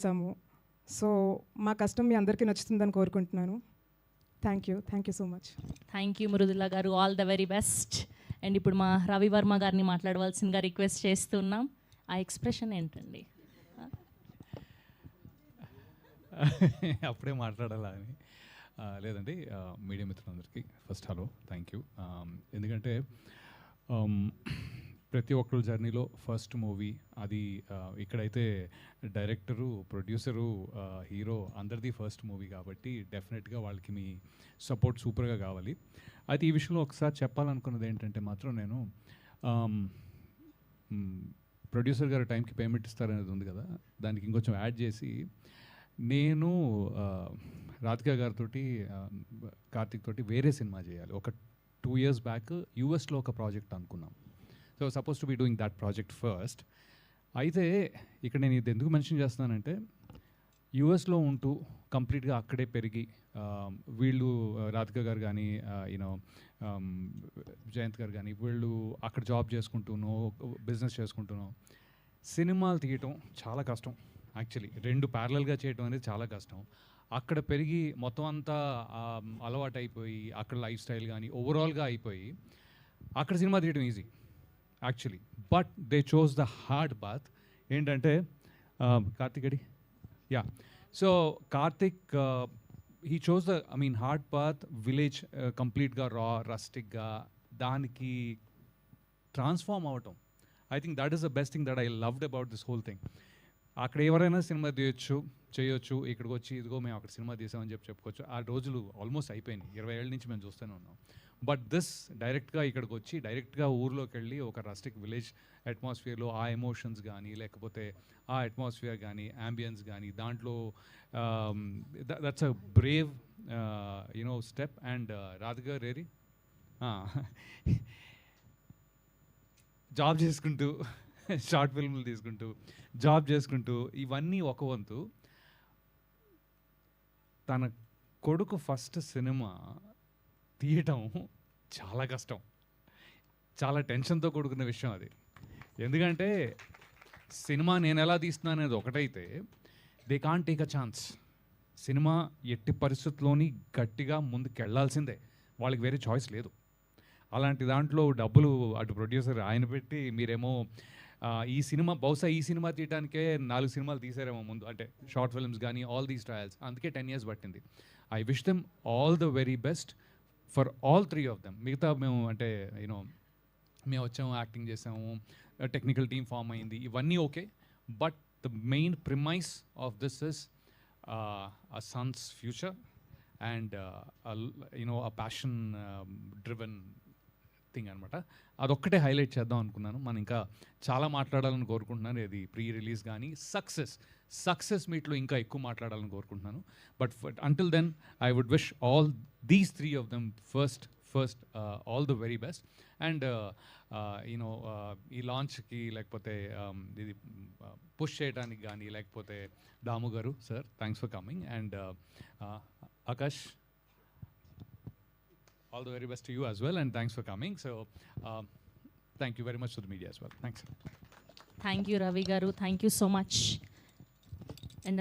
చేసాము. సో మా కష్టం మీ అందరికీ నచ్చుతుందని కోరుకుంటున్నాను. Thank you so much. Thank you Mrudula గారు, all the very best. And ఇప్పుడు మా రవివర్మ గారిని మాట్లాడవలసిందిగా రిక్వెస్ట్ చేస్తున్నాం. ఆ ఎక్స్ప్రెషన్ ఏంటండి? అప్పుడే మాట్లాడాలా అని లేదండి. మీడియా మిత్రులందరికీ ఫస్ట్ హలో, థ్యాంక్ యూ. ఎందుకంటే ప్రతి ఒక్కరి జర్నీలో ఫస్ట్ మూవీ అది ఇక్కడైతే డైరెక్టరు, ప్రొడ్యూసరు, హీరో అందరిది ఫస్ట్ మూవీ కాబట్టి డెఫినెట్గా వాళ్ళకి మీ సపోర్ట్ సూపర్గా కావాలి. అయితే ఈ విషయంలో ఒకసారి చెప్పాలనుకున్నది ఏంటంటే మాత్రం నేను ప్రొడ్యూసర్ గారు టైంకి పేమెంట్ ఇస్తారనేది ఉంది కదా, దానికి ఇంకొంచెం యాడ్ చేసి నేను రాధికా గారితో కార్తిక్ తోటి వేరే సినిమా చేయాలి. ఒక 2 years బ్యాక్ యూఎస్లో ఒక ప్రాజెక్ట్ అనుకున్నాం. So suppose to be doing that project first. అయితే ఇక్కడ నేను ఇది ఎందుకు మెన్షన్ చేస్తున్నానంటే యూఎస్లో ఉంటూ కంప్లీట్గా అక్కడే పెరిగి వీళ్ళు రాధికా గారు కానీ యూనో జయంత్ గారు కానీ వీళ్ళు అక్కడ జాబ్ చేసుకుంటూనో బిజినెస్ చేసుకుంటూనో సినిమాలు తీయటం చాలా కష్టం. యాక్చువల్లీ 2 ప్యారలల్గా చేయడం అనేది చాలా కష్టం. అక్కడ పెరిగి మొత్తం అంతా అలవాటు అయిపోయి అక్కడ లైఫ్ స్టైల్ కానీ ఓవరాల్గా అయిపోయి అక్కడ సినిమా తీయడం easy actually. But they chose the hard path. ఏంటంటే కార్తిక్ అడి yeah so Karthik he chose the hard path. Village కంప్లీట్గా రా రస్టిక్గా దానికి ట్రాన్స్ఫార్మ్ అవ్వటం. I think that is the best thing that I loved about this whole thing. అక్కడ ఎవరైనా cinema చేయొచ్చు, ఇక్కడికి వచ్చి ఇదిగో మేము అక్కడ సినిమా తీసామని చెప్పుకోవచ్చు. ఆ రోజులు ఆల్మోస్ట్ అయిపోయినాయి. 20 ఏళ్ళ నుంచి మేము చూస్తూనే ఉన్నాం. బట్ దిస్ డైరెక్ట్గా ఇక్కడికి వచ్చి డైరెక్ట్గా ఊర్లోకి వెళ్ళి ఒక రస్టిక్ విలేజ్ అట్మాస్ఫియర్లో ఆ ఎమోషన్స్ కానీ లేకపోతే ఆ అట్మాస్ఫియర్ కానీ యాంబియన్స్ కానీ దాంట్లో that's a brave you know step. And Radhika రేరి జాబ్ చేసుకుంటూ షార్ట్ ఫిల్మ్లు తీసుకుంటూ జాబ్ చేసుకుంటూ ఇవన్నీ ఒక వంతు. తన కొడుకు ఫస్ట్ సినిమా తీయటం చాలా కష్టం, చాలా టెన్షన్తో కూడుకున్న విషయం అది. ఎందుకంటే సినిమా నేను ఎలా తీస్తున్నాను అనేది ఒకటైతే they can't take a chance. Cinema ఎట్టి పరిస్థితుల్లోని గట్టిగా ముందుకు వెళ్ళాల్సిందే, వాళ్ళకి వేరే చాయిస్ లేదు. అలాంటి దాంట్లో డబ్బులు అటు ప్రొడ్యూసర్ ఆయన పెట్టి మీరేమో ఈ సినిమా తీయడానికే 4 సినిమాలు తీసారేమో ముందు, అంటే షార్ట్ ఫిల్మ్స్ కానీ ఆల్ దీస్ ట్రయల్స్. అందుకే 10 years పట్టింది. I wish them all the very best for all 3 of them. మిగతా మేము అంటే యూనో మేము వచ్చాము, యాక్టింగ్ చేసాము, టెక్నికల్ టీమ్ ఫామ్ అయింది, ఇవన్నీ okay. But the main premise of this is a Sons future and you know a passion driven thing అనమాట. అదొక్కటే హైలైట్ చేద్దాం అనుకున్నాను. మనం ఇంకా చాలా మాట్లాడాలని కోరుకుంటున్నాను. ఇది ప్రీ రిలీజ్ కానీ సక్సెస్ మీట్లో ఇంకా ఎక్కువ మాట్లాడాలని కోరుకుంటున్నాను. But until then I would wish all these 3 of them first all the very best. And you know ఈ లాంచ్కి లేకపోతే ఇది పుష్ చేయడానికి కానీ లేకపోతే దాము గారు sir thanks for coming. And Akash, all the very best to you as well, and thanks for coming. So thank you very much to the media as well. Thanks. Thank you Ravi garu, thank you so much.